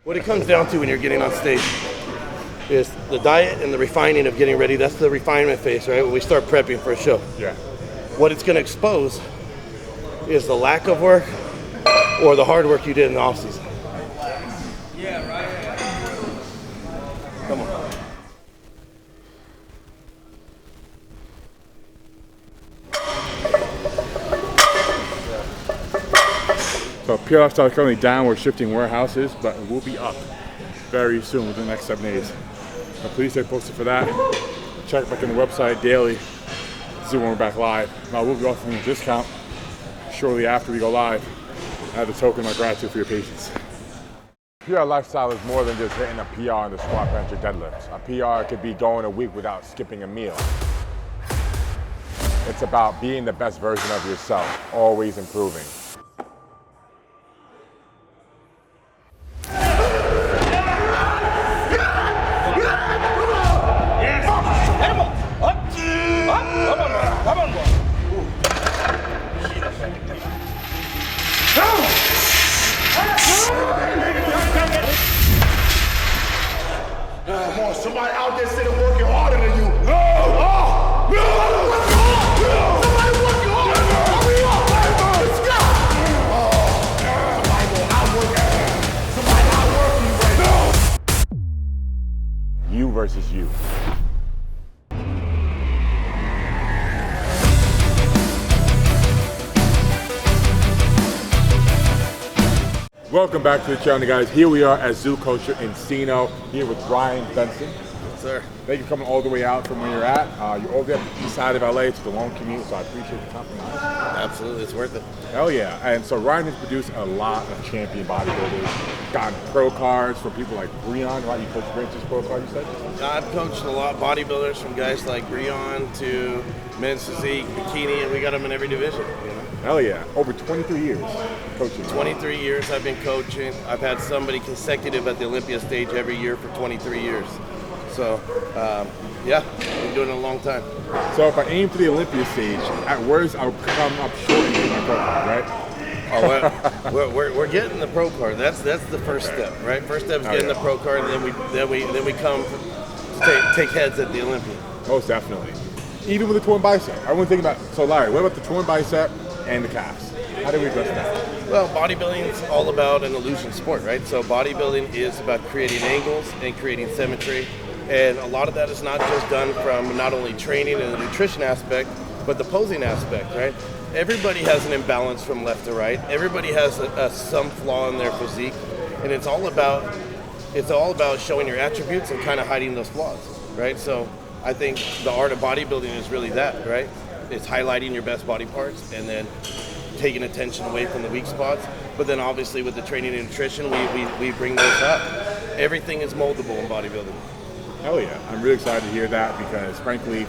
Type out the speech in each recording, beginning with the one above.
What it comes down to when you're getting on stage is the diet and the refining of getting ready. That's the refinement phase, right? When we start prepping for a show. Yeah. What it's going to expose is the lack of work or the hard work you did in the off season. Yeah, right. Come on. So PR Lifestyle is currently down. We're shifting warehouses, but it will be up very soon within the next 7 days. So please stay posted for that. Check back on the website daily to see when we're back live. Now we'll be offering a discount shortly after we go live as a token of gratitude for your patience. PR Lifestyle is more than just hitting a PR in the squat, bench, or deadlifts. A PR could be going a week without skipping a meal. It's about being the best version of yourself, always improving. Come on, somebody out there sitting working harder than you. No! Somebody working harder. Hurry up, let's go! Somebody gonna outwork you. Somebody outwork you right now. You versus you. Welcome back to the channel, guys. Here we are at Zoo Culture Encino, here with Ryan Benson. Yes, sir. Thank you for coming all the way out from where you're at. You're over there at the east side of LA. It's a long commute, so I appreciate the compromise. Absolutely, it's worth it. Hell yeah. And so Ryan has produced a lot of champion bodybuilders, gotten pro cards from people like Breon, right? You coach Branch's pro card, you said? I've coached a lot of bodybuilders, from guys like Breon to men's physique, bikini, and we got them in every division. You know? Hell yeah. Over 23 years coaching. 23 years I've been coaching. I've had somebody consecutive at the Olympia stage every year for 23 years. So, yeah, been doing it a long time. So if I aim for the Olympia stage, at worst I'll come up short in my pro card, right? Oh, we're getting the pro card. That's the first step, right? First step is getting the pro card, and then we come take heads at the Olympia. Most definitely. Even with the torn bicep, I wasn't thinking about. So Larry, what about the torn bicep and the calves? How do we address that? Well, bodybuilding is all about an illusion sport, right? So bodybuilding is about creating angles and creating symmetry, and a lot of that is not just done from not only training and the nutrition aspect, but the posing aspect, right? Everybody has an imbalance from left to right. Everybody has some flaw in their physique, and it's all about showing your attributes and kind of hiding those flaws, right? So I think the art of bodybuilding is really that, right? It's highlighting your best body parts and then taking attention away from the weak spots. But then obviously with the training and nutrition, we bring those up. Everything is moldable in bodybuilding. Hell yeah. I'm really excited to hear that because frankly,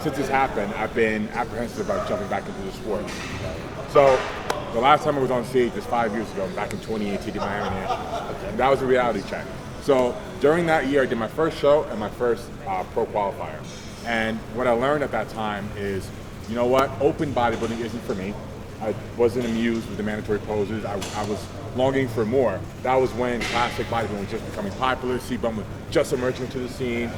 since this happened, I've been apprehensive about jumping back into the sport. So the last time I was on stage was 5 years ago, back in 2018 at Miami National. And that was a reality check. So during that year, I did my first show and my first pro qualifier. And what I learned at that time is, you know what, open bodybuilding isn't for me. I wasn't amused with the mandatory poses. I was longing for more. That was when classic bodybuilding was just becoming popular. C-Bum was just emerging to the scene,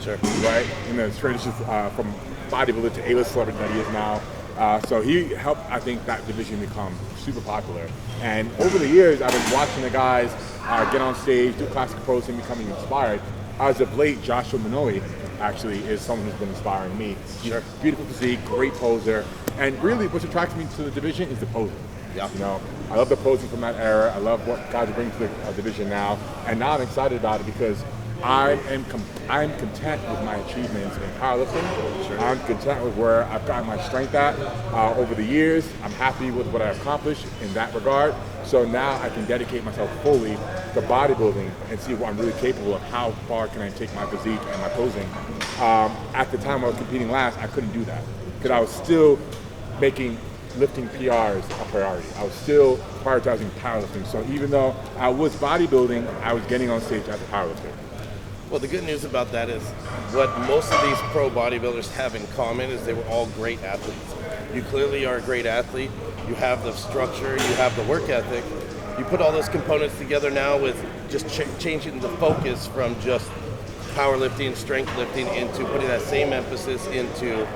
right? In the transition from bodybuilder to A-list celebrity that he is now. So he helped, I think, that division become super popular. And over the years, I've been watching the guys get on stage, do classic posing, becoming inspired. As of late, Joshua Minoy actually is someone who's been inspiring me. Sure. Beautiful physique, great poser. And really what's attracted me to the division is the posing. Yeah. You know, I love the posing from that era. I love what guys are bringing to the division now. And now I'm excited about it because I'm content with my achievements in powerlifting. Sure. I'm content with where I've gotten my strength at over the years. I'm happy with what I've accomplished in that regard. So now I can dedicate myself fully to bodybuilding and see what I'm really capable of. How far can I take my physique and my posing? At the time I was competing last, I couldn't do that because I was still making lifting PRs a priority. I was still prioritizing powerlifting. So even though I was bodybuilding, I was getting on stage as a powerlifter. Well, the good news about that is what most of these pro bodybuilders have in common is they were all great athletes. You clearly are a great athlete. You have the structure, you have the work ethic, you put all those components together now with just changing the focus from just powerlifting, strength lifting, into putting that same emphasis into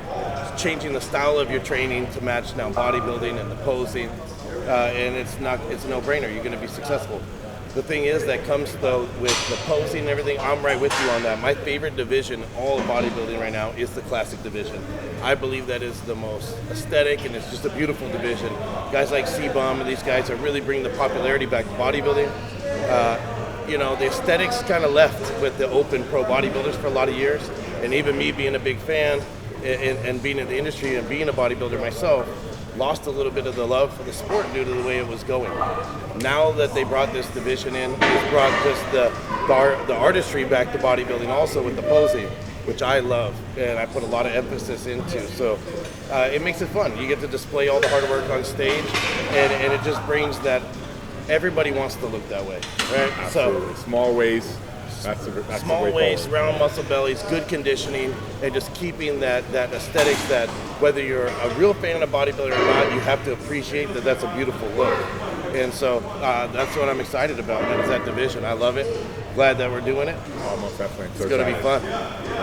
changing the style of your training to match now bodybuilding and the posing, and it's a no-brainer. You're going to be successful. The thing is that comes though with the posing and everything, I'm right with you on that. My favorite division, all of bodybuilding right now, is the classic division. I believe that is the most aesthetic and it's just a beautiful division. Guys like C-Bum and these guys are really bringing the popularity back to bodybuilding. The aesthetics kind of left with the open pro bodybuilders for a lot of years, and even me being a big fan and being in the industry and being a bodybuilder myself, lost a little bit of the love for the sport due to the way it was going. Now that they brought this division in, it's brought just the artistry back to bodybuilding also with the posing, which I love and I put a lot of emphasis into. So it makes it fun. You get to display all the hard work on stage, and it just brings that everybody wants to look that way, right? Absolutely. So small waist. That's small waist, round muscle bellies, good conditioning, and just keeping that aesthetics that whether you're a real fan of bodybuilding or not, you have to appreciate that that's a beautiful look. And so that's what I'm excited about, man, is that division. I love it. Glad that we're doing it. Almost definitely. It's going to be fun.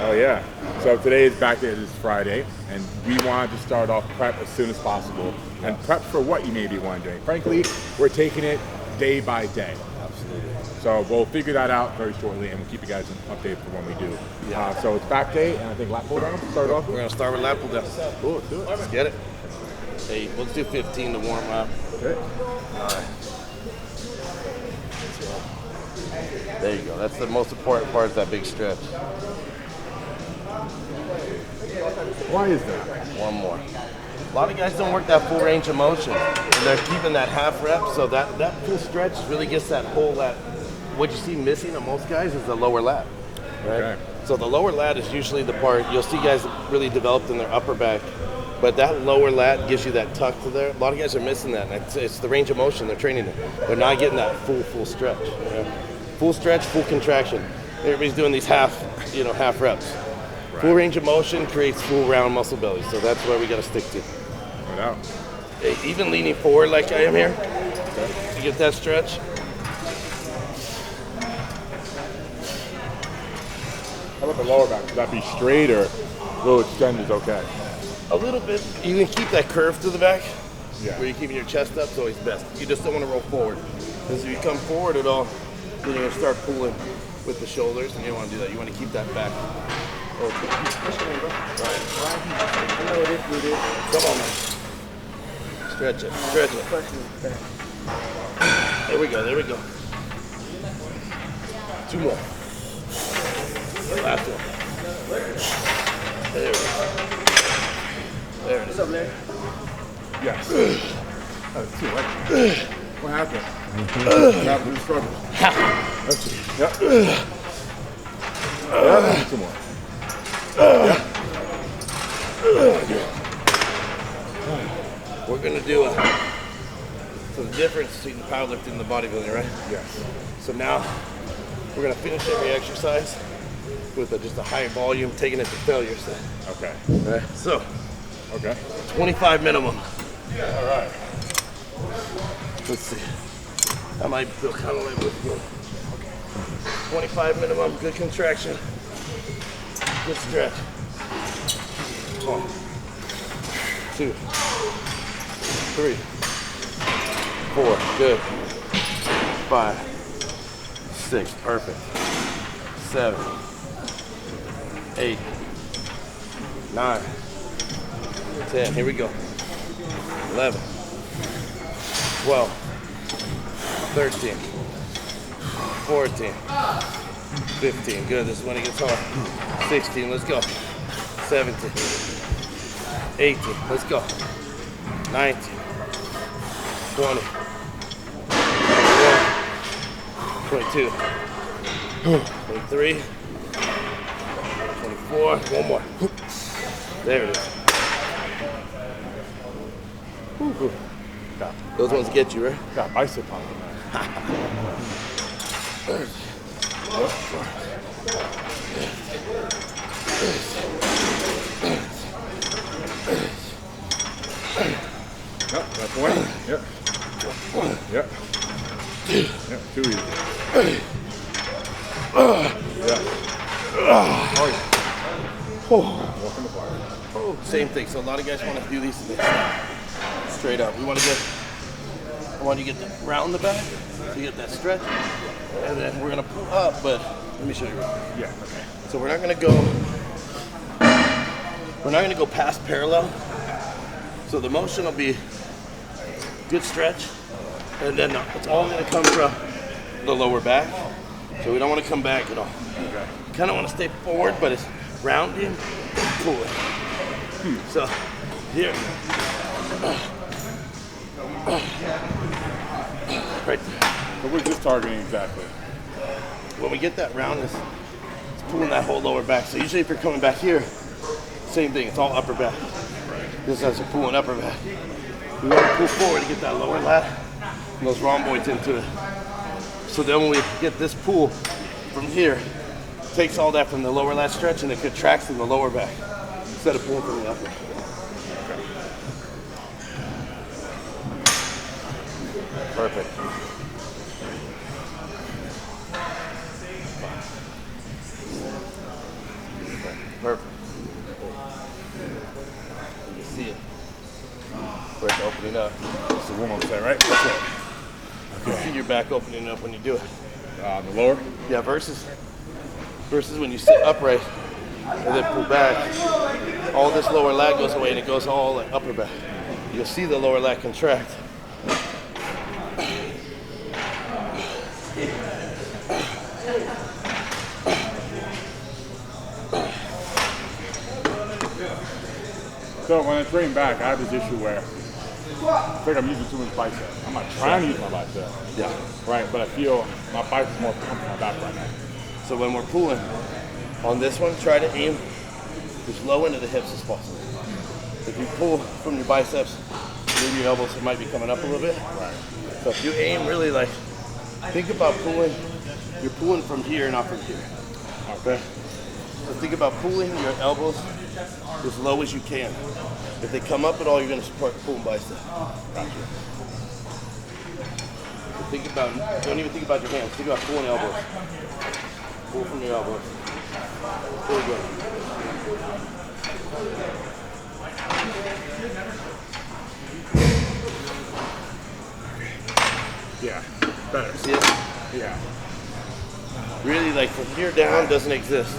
Oh, yeah. So today is back there, this Friday, and we wanted to start off prep as soon as possible. And prep for what, you may be wondering. Frankly, we're taking it day by day. So we'll figure that out very shortly, and we'll keep you guys updated for when we do. Yeah. So it's back day, and I think lat pull down. Start off. We're gonna start with lat pull down. Cool, let's do it. Let's get it. Hey, let's do 15 to warm up. Okay. All right. There you go. That's the most important part, is that big stretch. Why is that? One more. A lot of guys don't work that full range of motion, and they're keeping that half rep. So that full stretch really gets that whole lat. What you see missing on most guys is the lower lat, right? Okay. So the lower lat is usually the part you'll see guys really developed in their upper back, but that lower lat gives you that tuck to there. A lot of guys are missing that. And it's the range of motion they're training in. They're not getting that full stretch. Full stretch, full contraction. Everybody's doing these half reps. Right. Full range of motion creates full round muscle belly. So that's where we got to stick to. No doubt. Even leaning forward like I am here, to get that stretch. How about the lower back? Should that be straight or a little extended is okay? A little bit. You can keep that curve to the back, Yeah. where you're keeping your chest up. It's always best. You just don't want to roll forward, because if you come forward at all, then you're going to start pulling with the shoulders, and you don't want to do that. You want to keep that back. Okay. Right. Come on, man. Stretch it. There we go. 2 more. Last one. There it is. What's up, Larry? Yes. That's too late. What happened? Happened. Struggle. That's it. Yep. Yep. 2 more. Yep. We're gonna do so the difference between the powerlifting and the bodybuilding, right? Yes. So now we're gonna finish every exercise with just a high volume, taking it to failure set. Okay. Right. So Okay. 25 minimum. All right. Let's see. I might feel kind of like with you. 25 minimum, good contraction, good stretch. 1, 2, 3, 4, good. 5, 6, perfect. 7, 8, 9, 10. Here we go. 11, 12, 13, 14, 15. Good. This is when it gets hard. 16. Let's go. 17, 18. Let's go. 19, 20, 21, 22, 23, 24. One more. There it is. Whew. Those ones get you, right? Got bicep on it, man. Yep, that's one. Yep. Yep. Yeah, too easy. Same thing. So a lot of guys want to do these straight up. I want you to get round the back, so you get that stretch, and then we're gonna pull up. But let me show you. Yeah. Okay. So we're not gonna go past parallel. So the motion will be good stretch, and then it's all gonna come from the lower back. So we don't want to come back at all. Okay. Kind of want to stay forward, but it's rounding, pulling. So here, right there. So what's this targeting exactly? When we get that roundness, it's pulling that whole lower back. So usually if you're coming back here, same thing, it's all upper back. This is a pulling upper back. We want to pull forward to get that lower lat and those rhomboids into it. So then when we get this pull from here, takes all that from the lower lat stretch and it contracts in the lower back instead of pulling from the upper. Perfect. Perfect. You see it. Where it's opening up. That's the warm-up set, right? That's it. You see your back opening up when you do it. The lower? Yeah, versus when you sit upright and then pull back, all this lower lat goes away and it goes all like upper back. You'll see the lower lat contract. So when I train back, I have this issue where I think I'm using too much bicep. I'm not trying to use my bicep. Yeah. Right, but I feel my bicep is more pumped from my back right now. So when we're pulling on this one, try to aim as low into the hips as possible. If you pull from your biceps, maybe your elbows might be coming up a little bit. Right. So if you aim really like, think about pulling, you're pulling from here, not from here. Okay? So think about pulling your elbows as low as you can. If they come up at all, you're going to support pulling bicep. Gotcha. So think about, don't even think about your hands, think about pulling elbows. Pull from your elbows. Really good. Yeah, better. See it? Yeah. Really, like from here down doesn't exist.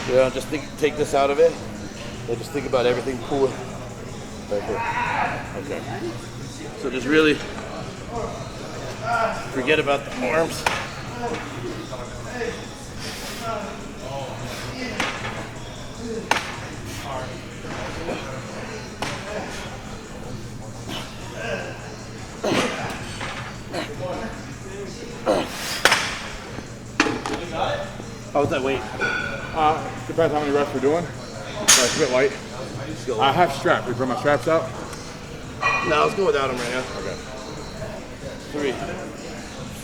You know, just take this out of it, and just think about everything pulling right here. Okay. So just really forget about the arms. How's that weight? Depends how many reps we're doing. It's a bit light. I have straps. We bring my straps out. No, let's go without them right now. Okay. 3,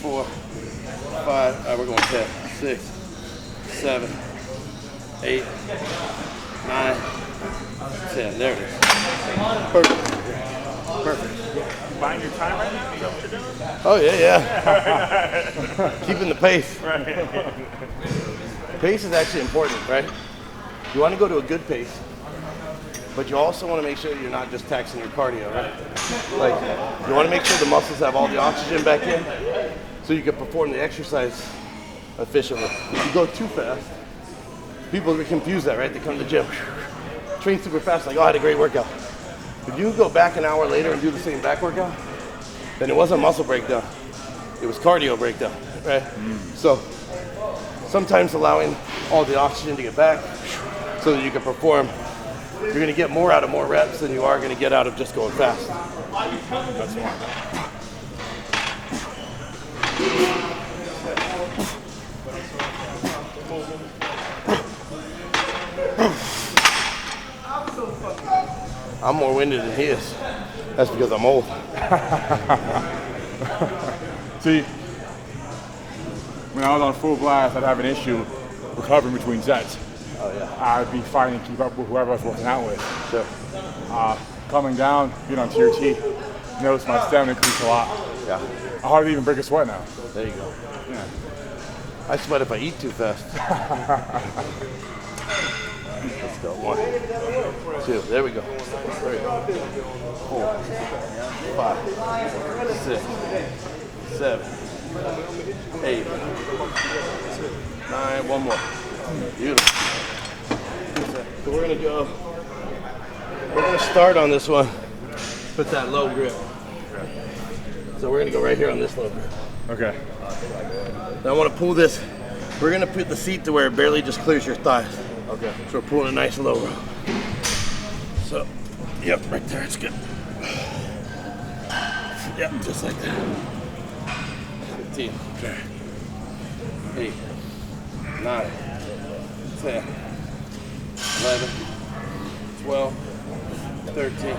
4, 5. All right, we're going 10, 6, 7, 8, 9, 10. There it is. Perfect. Perfect. Buying your time right now? Is that what you're doing? Oh, yeah. Keeping the pace. Pace is actually important, right? You want to go to a good pace, but you also want to make sure you're not just taxing your cardio, right? Like, you want to make sure the muscles have all the oxygen back in so you can perform the exercise efficiently. If you go too fast, people get confused that, right? They come to the gym, train super fast, like, oh, I had a great workout. If you go back an hour later and do the same back workout, then it wasn't muscle breakdown. It was cardio breakdown, right? So sometimes allowing all the oxygen to get back so that you can perform, you're gonna get more out of more reps than you are gonna get out of just going fast. That's smart. I'm more winded than he is. That's because I'm old. See, when I was on full blast, I'd have an issue recovering between sets. Oh yeah. I'd be fighting to keep up with whoever I was working out with. Sure. Coming down, being on tier T, noticed my stamina increased a lot. Yeah. I hardly even break a sweat now. There you go. Yeah. I sweat if I eat too fast. Let's go. 1, 2. There we go. 3, 4, 5, 6, 7, 8, 9. One more. Beautiful. So we're gonna start on this one with that low grip. So we're gonna go right here on this low grip. Okay. Now I want to pull this. We're gonna put the seat to where it barely just clears your thighs. Okay. So we're pulling a nice low row. So, yep, right there, it's good. Yep, just like that. 15, 8, 9, 10, 11, 12, 13,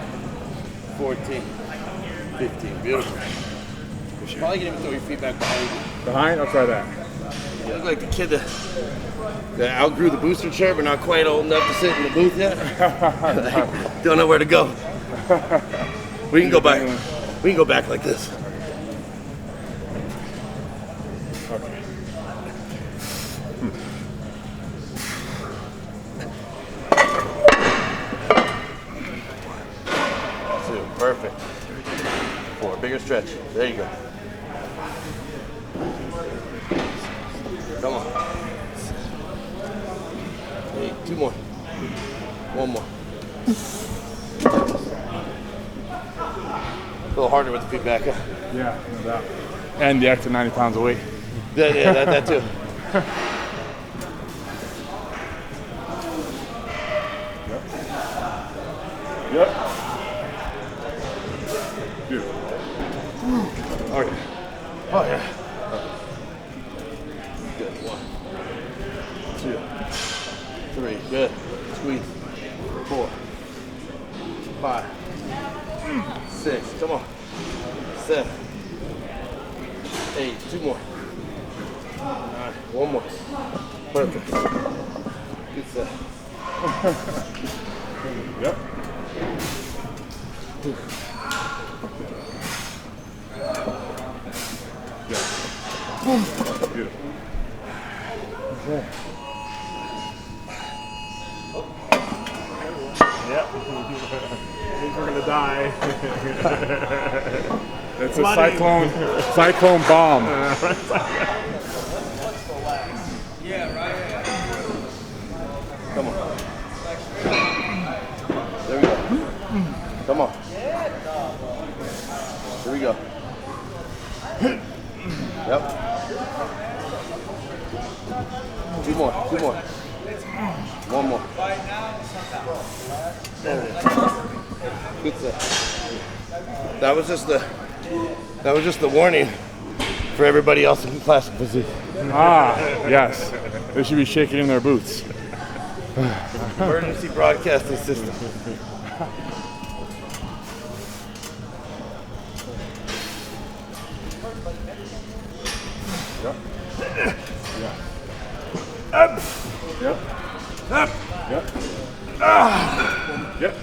14, 15. Beautiful. Probably can even throw your feet back behind you. Behind? I'll try that. You look like the kid that outgrew the booster chair, but not quite old enough to sit in the booth yet. Don't know where to go. We can go back. We can go back like this. Okay. Two, perfect. 4, bigger stretch. There you go. Come on. 8, 2 more. 1 more. A little harder with the feet back, huh? Yeah, no doubt. And the extra 90 pounds of weight. Yeah, that too. Yep. Beautiful. Okay. Oh yeah. Good. 1, 2, 3. Good. Squeeze. 4, 5, 6. Come on. 7, 8. 2 more. 9. 1 more. Perfect. Good set. Yep. Yeah. Beautiful. Okay. Yep. I think we're gonna die. It's a cyclone bomb. Come on. There we go. Come on. Here we go. Yep. 2 more. 2 more. 1 more. There it is. Good set. That was just the warning for everybody else in classic physique. Ah, yes. They should be shaking in their boots. Emergency broadcasting system. Yep. Yeah. Up. Yep. Up. Yep. Yep.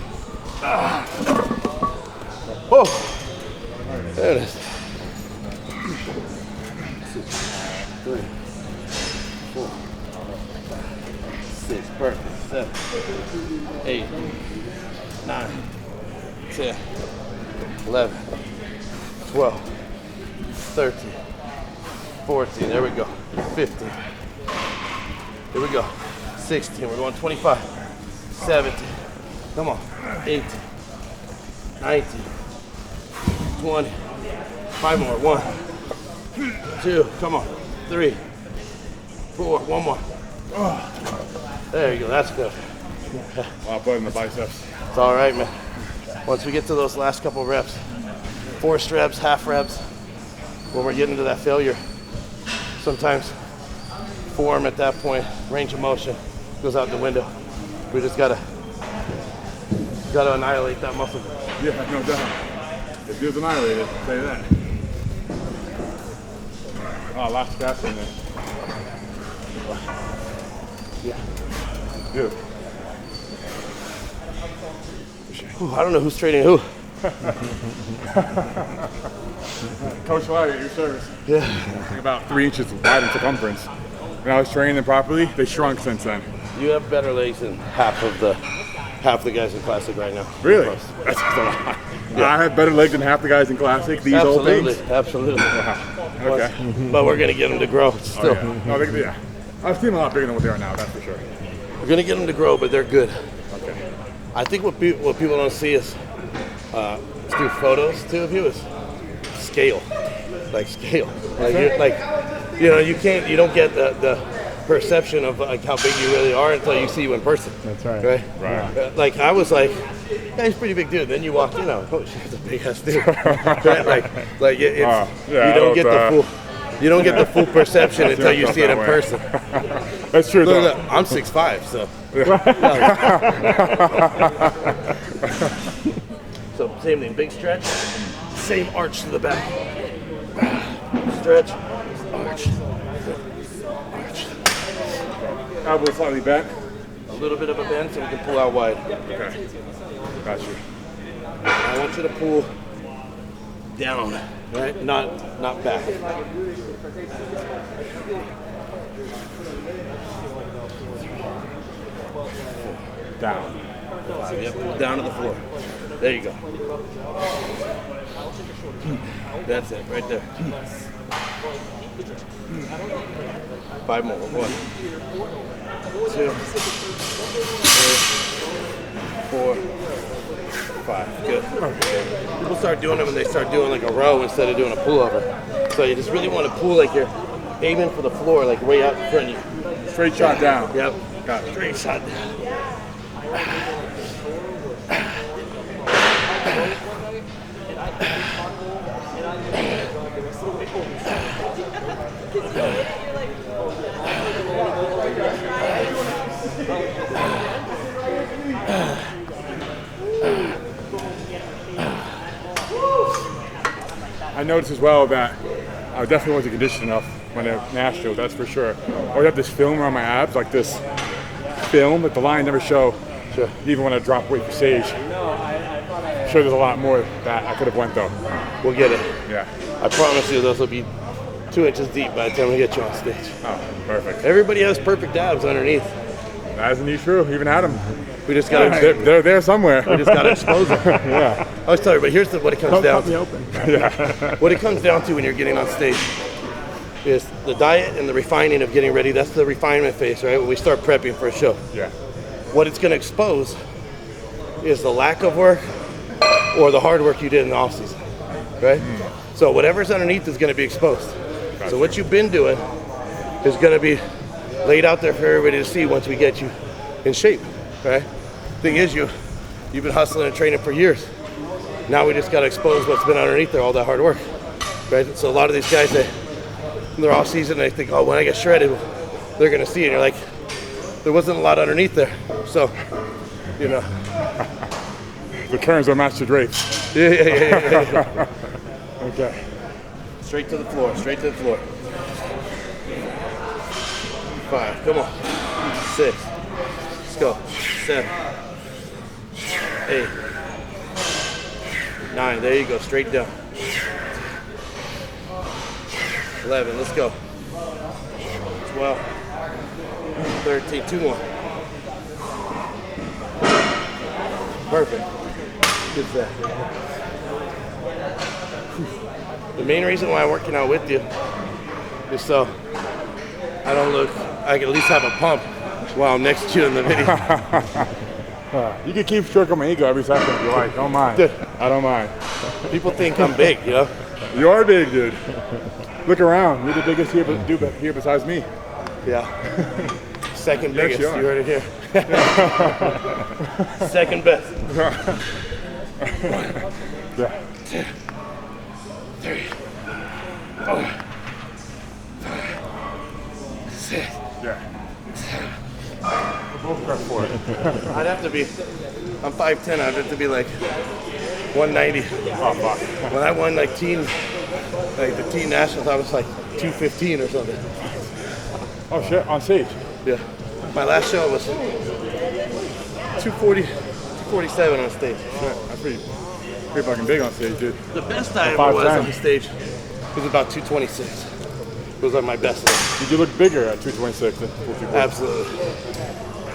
Oh. There it is. 3, 4, 6, perfect. 7, 8, 9, 10, 11, 12, 13, 14. There we go. 15. Here we go. 16. We're going 25. 17. Come on. 18. 19. 20. 5 more. 1, 2. Come on. 3, 4. 1 more. There you go. That's good. A lot better than the biceps. It's all right, man. Once we get to those last couple reps, forced reps, half reps, when we're getting to that failure, sometimes form at that point, range of motion goes out the window. We just gotta annihilate that muscle. Yeah, no doubt. It feels annihilated, I'll tell you that. Oh, last cast in there. Yeah. Good. Whew, I don't know who's trading who. Coach Larry, at your service. Yeah. About 3 inches wide in circumference. When I was training them properly, they shrunk since then. You have better legs than half the guys in Classic right now. Really? Close. That's a lot. Yeah. I have better legs than half the guys in Classic. These old things. Absolutely. Wow. Okay. But we're gonna get them to grow still. Oh, yeah. No, yeah. I've seen them a lot bigger than what they are now. That's for sure. We're gonna get them to grow, but they're good. Okay. I think what people don't see is through photos too of you is scale, like scale. You don't get the perception of like how big you really are until you see you in person. That's right. Right. Like I was like, yeah, he's a pretty big dude. Then you walk in, oh shit, he's a big ass dude. Right? You don't get the full perception until you see it in person. That's true. Look, I'm 6'5", so. So same thing, big stretch, same arch to the back. Stretch, arch, arch. Elbow slightly bent. A little bit of a bend so we can pull out wide. Okay. Got you. I want you to pull down, right? Not back. Down. Yep, pull down to the floor. There you go. That's it, right there. 5 more. 1, 2, 3, 4, 5. Good. People start doing them and they start doing like a row instead of doing a pullover. So you just really want to pull like you're aiming for the floor, like way out in front of you. Straight shot down. Yep. Got it. Straight shot down. I noticed as well that I definitely wasn't conditioned enough when I Nashville, that's for sure. I have this film around my abs, like this film that the line never show, even when I drop weight for stage. I'm sure there's a lot more that I could have went though. We'll get it. Yeah. I promise you those will be 2 inches deep by the time we get you on stage. Oh, perfect. Everybody has perfect abs underneath. That isn't even true. Even Adam. We just got to They're there somewhere. we just got to expose them. Yeah. I was telling you, but here's what it comes down Cut me to. open. What it comes down to when you're getting on stage is the diet and the refining of getting ready. That's the refinement phase, right? When we start prepping for a show. Yeah. What it's going to expose is the lack of work or the hard work you did in the off season, right? So whatever's underneath is going to be exposed. So what you've been doing is going to be laid out there for everybody to see once we get you in shape, right? Thing is, you've been hustling and training for years. Now we just got to expose what's been underneath there, all that hard work, right? So a lot of these guys, in their off season, they think, oh, when I get shredded, they're going to see it. And you're like, there wasn't a lot underneath there. So, you know. The terms are master drapes. Yeah. Okay. Straight to the floor, straight to the floor. 5, come on. 6, let's go. 7, 8, 9, there you go, straight down. 11, let's go. 12, 13, 2 more. Perfect. Good set. The main reason why I'm working out with you is so I don't look, I can at least have a pump while I'm next to you in the video. You can keep stroking my ego every second if you like. Don't mind. Dude. I don't mind. People think I'm big, you know? You are big, dude. Look around. You're the biggest here besides me. Yeah. Second Yes, biggest, you are. you heard it here. Second best. Yeah. 2, 3, 4, 5, 6. Yeah. We're both prep for it. I'd have to be, I'm 5'10", I'd have to be like 190. Oh, fuck. When I won like the teen nationals, I was like 215 or something. Oh, shit. On stage. Yeah. My last show was 240, 247 on stage. Shit. That's pretty. pretty fucking big on stage, dude. The best I ever 5'10". was on the stage was about 226. It was like my best level. Did you look bigger at 226 than 240? Absolutely.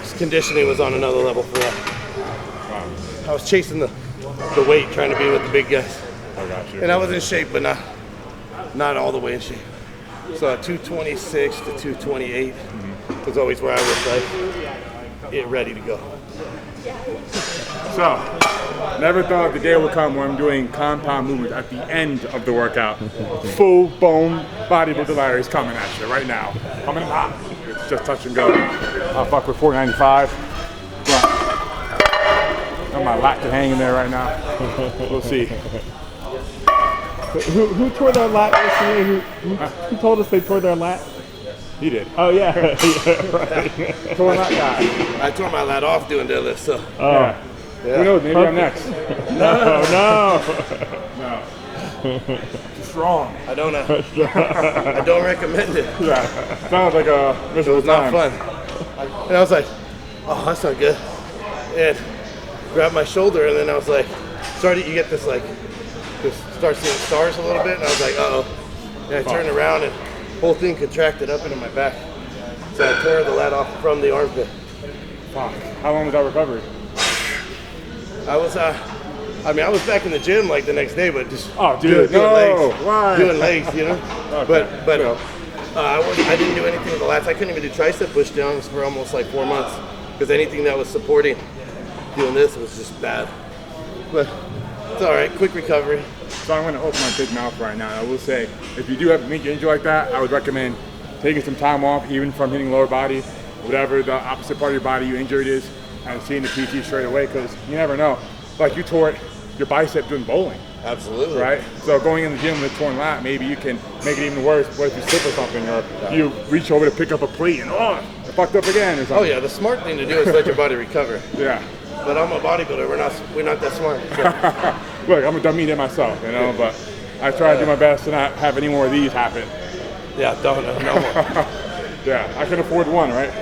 Just conditioning was on another level for that. Wow. I was chasing the weight, trying to be with the big guys. I got you. And I was in shape, but not all the way in shape. So at 226 to 228 was always where I was like, ready to go. So, never thought the day would come where I'm doing compound movements at the end of the workout. Full bone bodybuilder Larry is coming at you right now. Coming hot. It's just touch and go. I'll fuck with 495. But got my lat hanging there right now. We'll see. Who tore their lat yesterday? Who told us they tore their lat? He did. Oh yeah, yeah, right. Tore that guy. I tore my lat off doing deadlifts, so. Yeah. Who knows? Maybe I'm next. No. No. Strong. I don't know. I don't recommend it. Yeah. Sounds like a It miserable was not time. fun. And I was like, oh, that's not good. And grabbed my shoulder, and then I was like, you get this like, start seeing stars a little bit, and I was like, uh-oh. And I turned around, and the whole thing contracted up into my back. So I tore the lat off from the armpit. Fuck. How long was that recovery? I was back in the gym like the next day, but just dude, doing legs. Why? Doing legs, you know? Okay. But I didn't do anything with the lats. I couldn't even do tricep push downs for almost like 4 months because anything that was supporting doing this was just bad. But it's all right, quick recovery. So I'm going to open my big mouth right now. I will say, if you do have a major injury like that, I would recommend taking some time off, even from hitting lower body, whatever the opposite part of your body you injured is, and seeing the PT straight away, because you never know. Like you tore your bicep doing bowling. Absolutely. Right? So going in the gym with a torn lat, maybe you can make it even worse. What if you slip or something, or you reach over to pick up a plate and I fucked up again or something. Oh yeah, the smart thing to do is let your body recover. Yeah. But I'm a bodybuilder. We're not that smart. So. Look, I'm a dummy to myself, you know, but I try to do my best to not have any more of these happen. Yeah, no more. Yeah, I can afford one, right?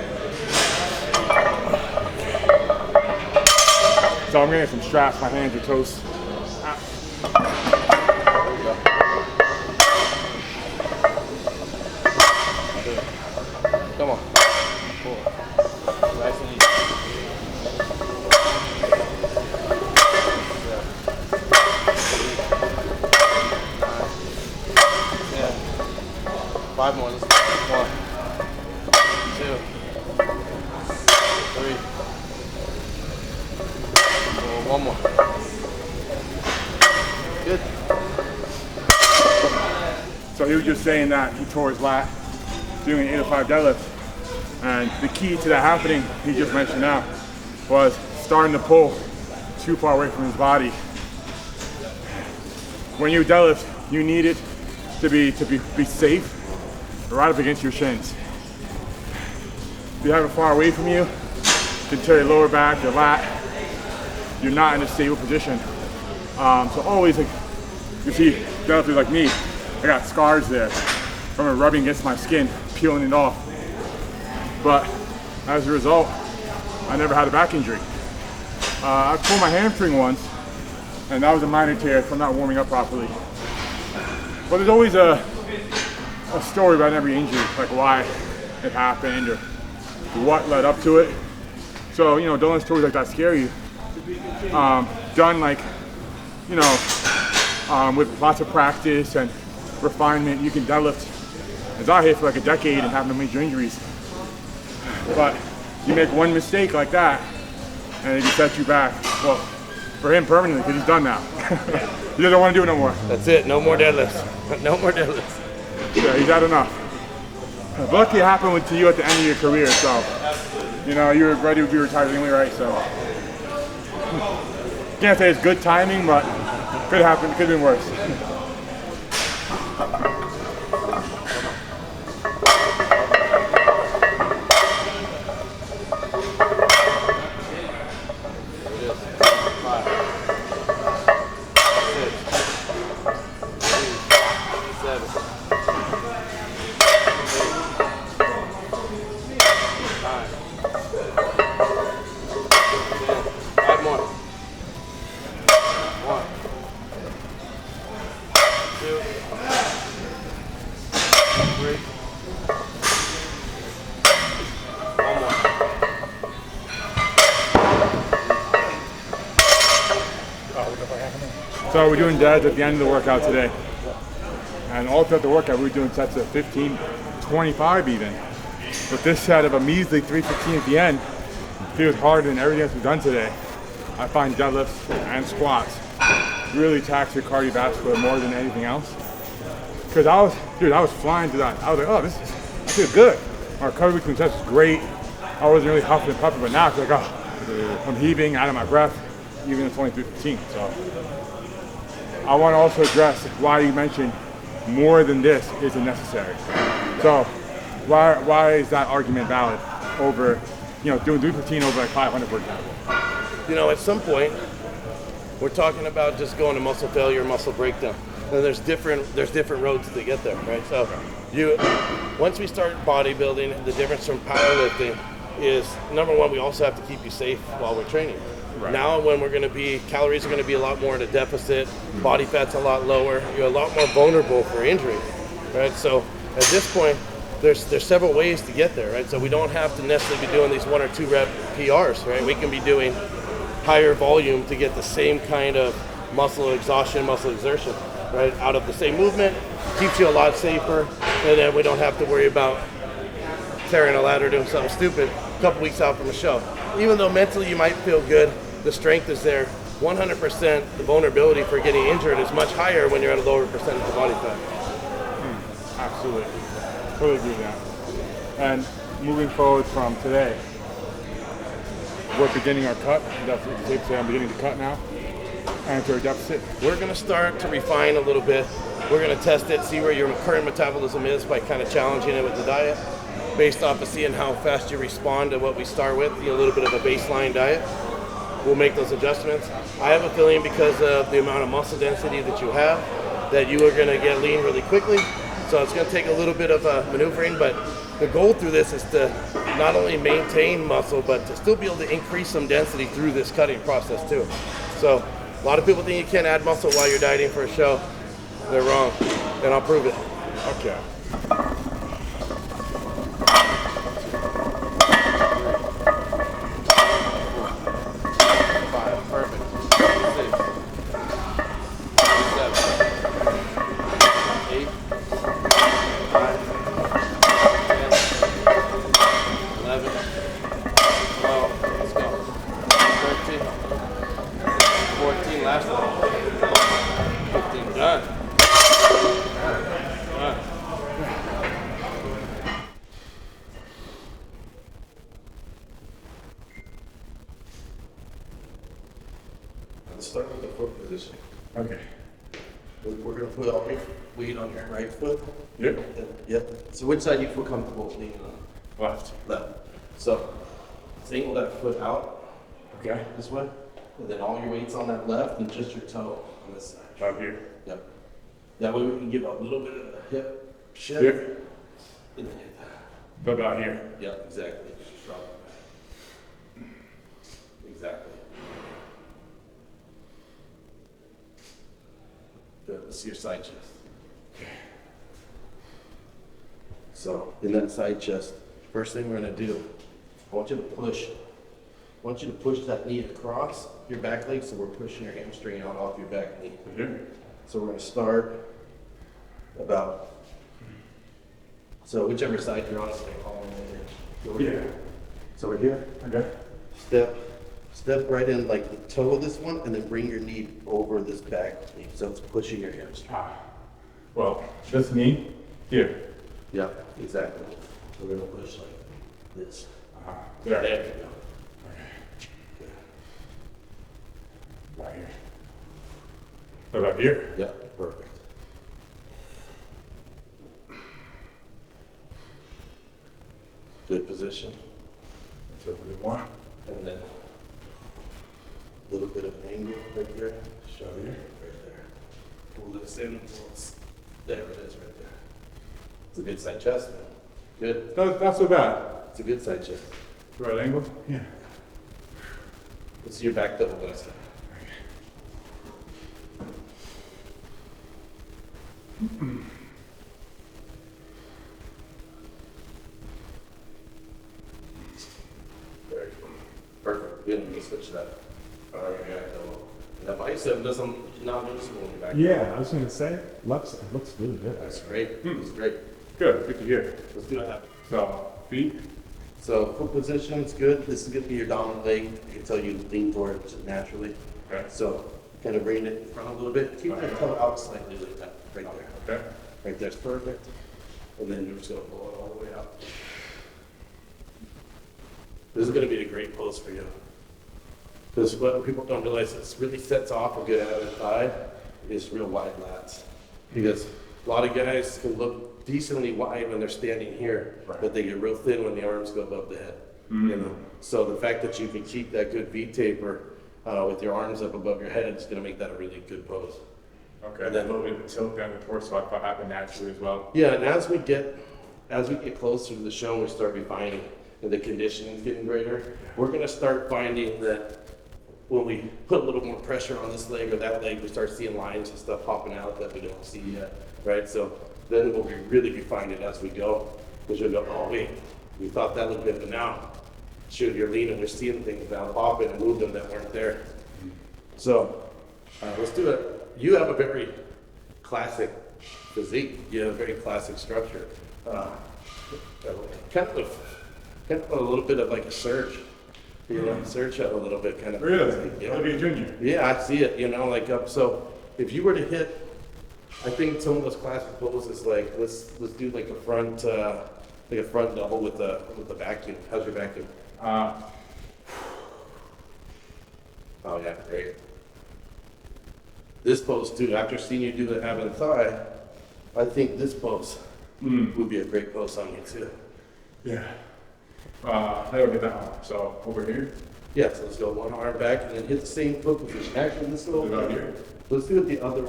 So I'm gonna get some straps. My hands are toast. Come on. Cool. Nice and easy. Yeah. 5 more. 1, 2, 3. One more. Good. So he was just saying that he tore his lat doing an 805 deadlift. And the key to that happening, he just mentioned now, was starting to pull too far away from his body. When you deadlift, you need it to be safe, right up against your shins. If you have it far away from you, you can tear your lower back, your lat. You're not in a stable position. So always, like, you see deadlifters like me, I got scars there from it rubbing against my skin, peeling it off. But as a result, I never had a back injury. I pulled my hamstring once, and that was a minor tear from not warming up properly. But there's always a story about every injury, like why it happened or what led up to it. So, you know, don't let stories like that scare you. Done like, you know, with lots of practice and refinement, you can deadlift as I hit for like a decade and have no major injuries. But you make one mistake like that and it can set you back. Well, for him permanently, because he's done now. He doesn't want to do it no more. That's it. No more deadlifts. No more deadlifts. Yeah, he's had enough. But luckily it happened to you at the end of your career, so, you know, you were ready to be retired anyway, right? So, can't say it's good timing, but could happen, could have been worse. So we're doing deads at the end of the workout today. And all throughout the workout, we were doing sets of 15, 25 even. But this set of a measly 315 at the end feels harder than everything else we've done today. I find deadlifts and squats really tax your cardiovascular more than anything else. Because I was flying to that. I was like, oh, I feel good. My recovery between sets was great. I wasn't really huffing and puffing, but now it's like, oh, I'm heaving out of my breath, even at 23:15. So I want to also address why you mentioned more than this isn't necessary. So why is that argument valid over, doing 315 over like 500, for example? At some point, we're talking about just going to muscle failure, muscle breakdown. And there's different roads to get there, right? So once we start bodybuilding, the difference from powerlifting is, number one, we also have to keep you safe while we're training. Right. Now when calories are going to be a lot more at a deficit, body fat's a lot lower, you're a lot more vulnerable for injury, right? So at this point, there's several ways to get there, right? So we don't have to necessarily be doing these 1 or 2 rep PRs, right? We can be doing higher volume to get the same kind of muscle exhaustion, muscle exertion, right? Out of the same movement, keeps you a lot safer, and then we don't have to worry about tearing a ladder doing something stupid a couple weeks out from a show. Even though mentally you might feel good, the strength is there. 100% the vulnerability for getting injured is much higher when you're at a lower percentage of body fat. Absolutely. Totally agree with that. And moving forward from today, we're beginning our cut. That's what it's safe to say. I'm beginning to cut now. And to our deficit. We're going to start to refine a little bit. We're going to test it, see where your current metabolism is by kind of challenging it with the diet, based off of seeing how fast you respond to what we start with, a little bit of a baseline diet. We'll make those adjustments. I have a feeling because of the amount of muscle density that you have, that you are going to get lean really quickly. So it's going to take a little bit of maneuvering, but the goal through this is to not only maintain muscle, but to still be able to increase some density through this cutting process too. So a lot of people think you can't add muscle while you're dieting for a show. They're wrong, and I'll prove it. Okay. Start with the foot position. Okay. We're going to put all your weight on your right foot. Yep. Yep. So which side do you feel comfortable leaning on? Left. Left. So single that foot out. Okay. This way. And then all your weight's on that left and just your toe on this side. Up here. Yep. That way we can give a little bit of a hip shift. Hip. And then hit that. What about here? Yep, exactly. Just drop it back. Exactly. Good. Let's see your side chest. So in that side chest, first thing we're going to do, I want you to push that knee across your back leg, so we're pushing your hamstring out off your back knee. So we're going to start so whichever side you're on, it's going to call over here. So we're here. Okay. Step right in like the toe of this one, and then bring your knee over this back knee, so it's pushing your hamstring. Well, this knee here. Yeah, exactly. So we're gonna push like this. There. There you go. Okay. Right here. What about here? Yeah, perfect. Good position. That's what we want. And then a little bit of an angle right here. Show here. Right there. Pull this in. There it is right there. It's a good side chest, man. Good. No, not so bad. It's a good side chest. Right angle? Yeah. Let's see your back double last time. Very good. Perfect. Good. Let me switch that. All right, yeah, double. That bicep doesn't not noticeable in the back. Yeah, I was gonna say, it looks really good. That's great. It's great. Good to hear. Let's do that. So, feet? So foot position is good. This is going to be your dominant leg until you lean towards it naturally. Okay. So kind of bring it in front a little bit. Keep that toe out slightly like that. Right there. Okay. Right there's perfect. And then you're just going to pull it all the way out. This is going to be a great pose for you. Because what people don't realize is really sets off a good ab and thigh is real wide lats. Because a lot of guys can look decently wide when they're standing here, right, but they get real thin when the arms go above the head. Mm-hmm. You know? So the fact that you can keep that good V taper with your arms up above your head is going to make that a really good pose. Okay. And then- a little bit of tilt down the torso, I thought happened naturally as well. Yeah, and as we get closer to the show and we start refining and the conditioning is getting greater, we're going to start finding that when we put a little more pressure on this leg or that leg, we start seeing lines and stuff popping out that we don't see yet, right? So then we'll be really refine it as we go, because you'll go, oh wait, we thought that looked good, but now, shoot, you're leaning, you're seeing things now popping and moving that weren't there. So let's do it. You have a very classic physique. You have a very classic structure. Kind of a little bit of like a surge. You know, surge out a little bit, kind of. Really? Yeah. Be a junior. Yeah, I see it. You know, like so. If you were to hit, I think some of those classic poses, like let's do like a front double with the vacuum. How's your vacuum? Oh yeah, great. This pose too. After seeing you do the ab and thigh, I think this pose would be a great pose on you too. Yeah. Never did that one. So over here. Yeah, so let's go one arm back and then hit the same foot position. Actually, let's go About here. Let's do it the other.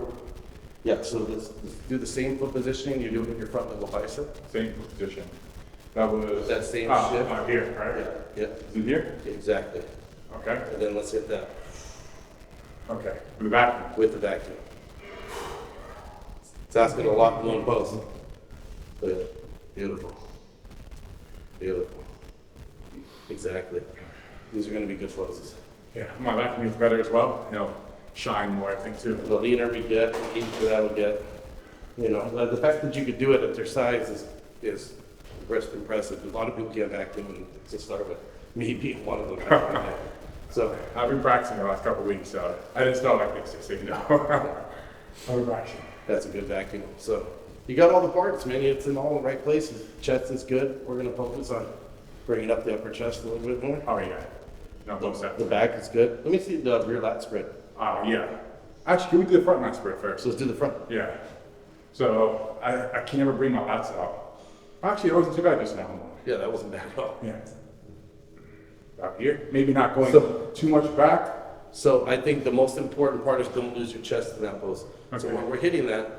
Yeah, so let's do the same foot positioning you do with your front level bicep. Same position. That was That same shift. Here, right? Yeah, Is it here? exactly. Okay. And then let's hit that Okay. With the vacuum. with the vacuum. It's asking a lot in one pose. But beautiful. Beautiful. Exactly. These are going to be good poses. Yeah. My vacuum is better as well. You know, shine more, I think too. The leaner we get, the easier that we get. You know, the fact that you could do it at their size is impressive. A lot of people can't vacuum to start with. Me being one of them. So I've been practicing the last couple of weeks, so I didn't start like this, so you know. I've been practicing. that's a good vacuum. So you got all the parts, man. It's in all the right places. Chest is good. We're going to focus on bringing up the upper chest a little bit more. Oh yeah. No, both sets. The back is good. Let me see the rear lat spread. Yeah. Actually, can we do the front lat spread first? So let's do the front. Yeah. So I can never bring my lats out. Actually, it wasn't too bad just now. Yeah, that wasn't bad at all. Yeah. About here. Maybe not going So- too much back. So I think the most important part is don't lose your chest in that pose. So Okay. when we're hitting that,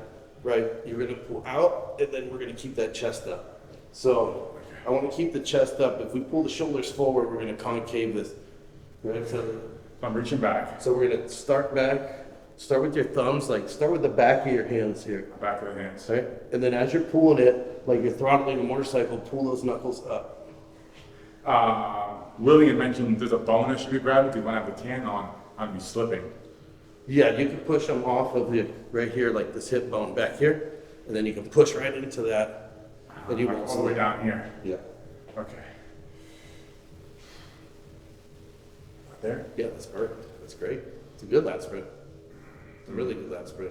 right, you're going to pull out and then we're going to keep that chest up. So I want to keep the chest up. If we pull the shoulders forward, we're going to concave this. Right? So I'm reaching back. we're going to start back, start with your thumbs, like start with the back of your hands here. Back of the hands. Right? And then as you're pulling it, like you're throttling a motorcycle, pull those knuckles up. Willie had mentioned there's a bone that should be grabbed because when I have the tan on, I'd be slipping. Yeah, you can push them off of the, right here, like this hip bone back here, and then you can push right into that, and you won't All the way slip. down here. Yeah, Okay. Right there? yeah, that's perfect. That's great. It's a good lat spread. It's a really good lat spread.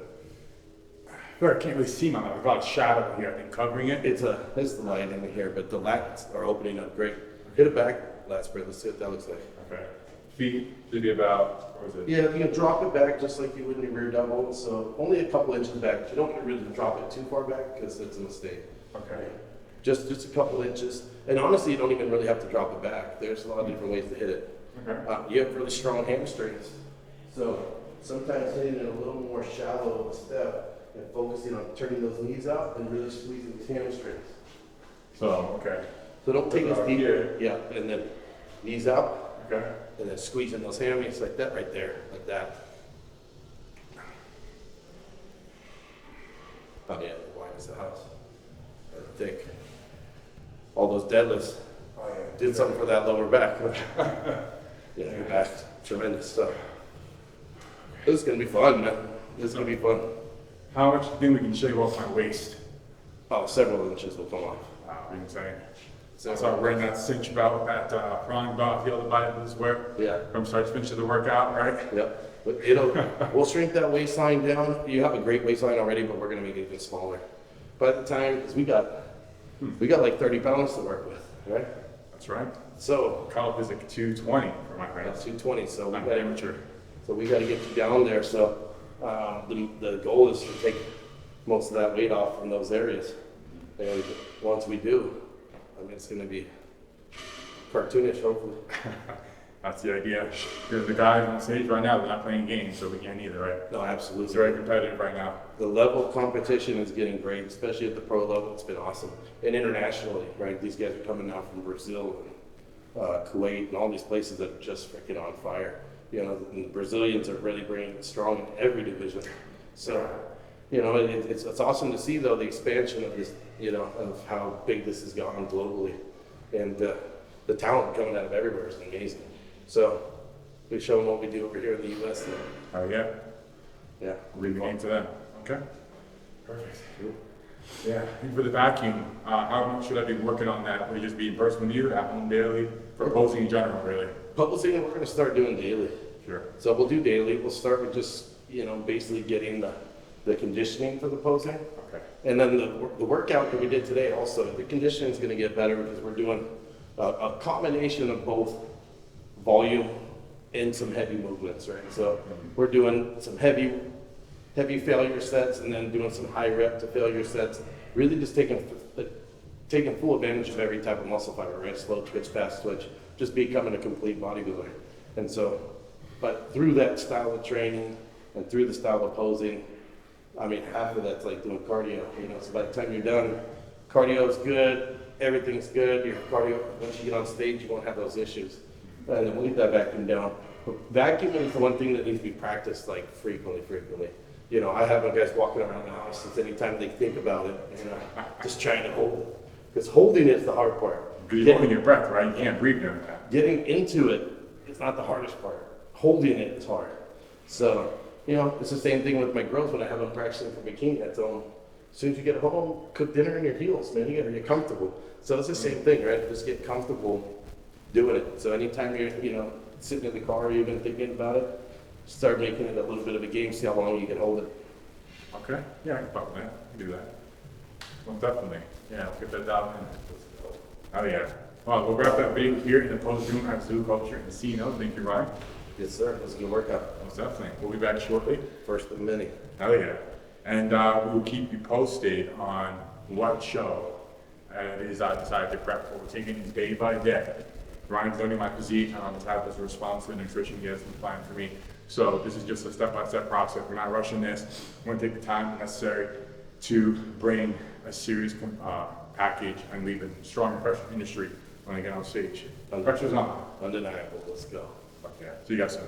I can't really see my lat. There's a lot of shadow here, I think, covering it. It's the light in here, but the lats are opening up great. Hit it back, lat spread. Let's see what that looks like. Okay. Feet should be about, what is it? Yeah, you can drop it back just like you would in your rear double. So only a couple inches back. But you don't want to really drop it too far back because it's a mistake. Okay. Just a couple inches. And honestly, you don't even really have to drop it back. There's a lot of different ways to hit it. Okay. You have really strong hamstrings. So sometimes hitting it a little more shallow of a step and focusing on turning those knees out and really squeezing these hamstrings. So, okay. So don't take as About deep. here. Yeah, and then knees out Okay. and then squeezing those hammies like that right there, like that. Oh yeah, wide as the house. And thick. All those deadlifts Oh, yeah. did something for that lower back. Yeah, your back, tremendous stuff. This is gonna be fun, man. This is gonna be fun. How much do you think we can shave off my waist? Oh, several inches will come off. Wow, you know what I'm saying? So I started wearing that cinch belt, that prong belt, the other bodybuilders wear. Yeah. From start to finish of the workout, right? Yep. But we'll shrink that waistline down. You have a great waistline already, but we're gonna make it even smaller. By the time, because we got like 30 pounds to work with, right? That's right. So Cutoff is like 220 for my that's friends. 220. So I'm an amateur. we got to get you down there. So the goal is to take most of that weight off from those areas. And once we do, I mean, it's going to be cartoonish, hopefully. That's the idea. Because the guys on stage right now, they're not playing games, so we can't either, right? No, It's absolutely. very competitive right now. The level of competition is getting great, especially at the pro level. It's been awesome. And internationally, right? These guys are coming now from Brazil and Kuwait and all these places that are just freaking on fire. You know, and the Brazilians are really bringing it strong in every division. So, you know, it's awesome to see, though, the expansion of this, you know, of how big this has gone globally. And the talent coming out of everywhere is amazing. So, we show them what we do over here in the U.S. Now. Oh, yeah. Yeah. Leave the game to them. Okay. Perfect. Yeah. And for the vacuum, how much should I be working on that? Would it just be in person with you, at home daily, for posing in general, really? Publishing, we're going to start doing daily. Sure. So we'll do daily. We'll start with just, you know, basically getting the conditioning for the posing. Okay. And then the workout that we did today also, the conditioning is going to get better because we're doing a combination of both volume and some heavy movements, right? So we're doing some heavy failure sets and then doing some high rep to failure sets, really just taking full advantage of every type of muscle fiber, right? Slow twitch, fast twitch, just becoming a complete bodybuilder. And so, but through that style of training and through the style of posing, I mean, half of that's like doing cardio, you know, so by the time you're done, cardio's good, everything's good, your cardio, once you get on stage, you won't have those issues. And then we'll leave that vacuum down. But vacuuming is the one thing that needs to be practiced like frequently. You know, I have my guys walking around the house since anytime they think about it, you know, just trying to hold it. Because holding it is the hard part. Because you're holding your breath, right? You can't breathe during that. Getting into it is not the hardest part. Holding it is hard. So, you know, it's the same thing with my girls when I have them practicing for bikini. I tell them, as soon as you get home, cook dinner in your heels, man. You gotta get comfortable. So it's the same thing, right? Just get comfortable doing it. So anytime you're, you know, sitting in the car or you've been thinking about it, start making it a little bit of a game, see how long you can hold it. Okay. Yeah, I can fuck with that. I can do that. Well, definitely. Yeah, let's get that down in. Oh, yeah. Well, we'll wrap that video here in the post-room at Zoo Culture and CNO. Thank you, Ryan. Yes, sir. That's a good workout. Most definitely. We'll be back shortly. First of many. Hell yeah. And we'll keep you posted on what show it is I decided to prep for. We're taking it day by day. Ryan's learning my physique, the type of response to nutrition he has been planning for me. So this is just a step-by-step process. We're not rushing this. We're going to take the time necessary to bring a serious package and leave a strong impression in the industry when I get on stage. Pressure's on. Undeniable. Let's go. Fuck yeah. See you guys soon.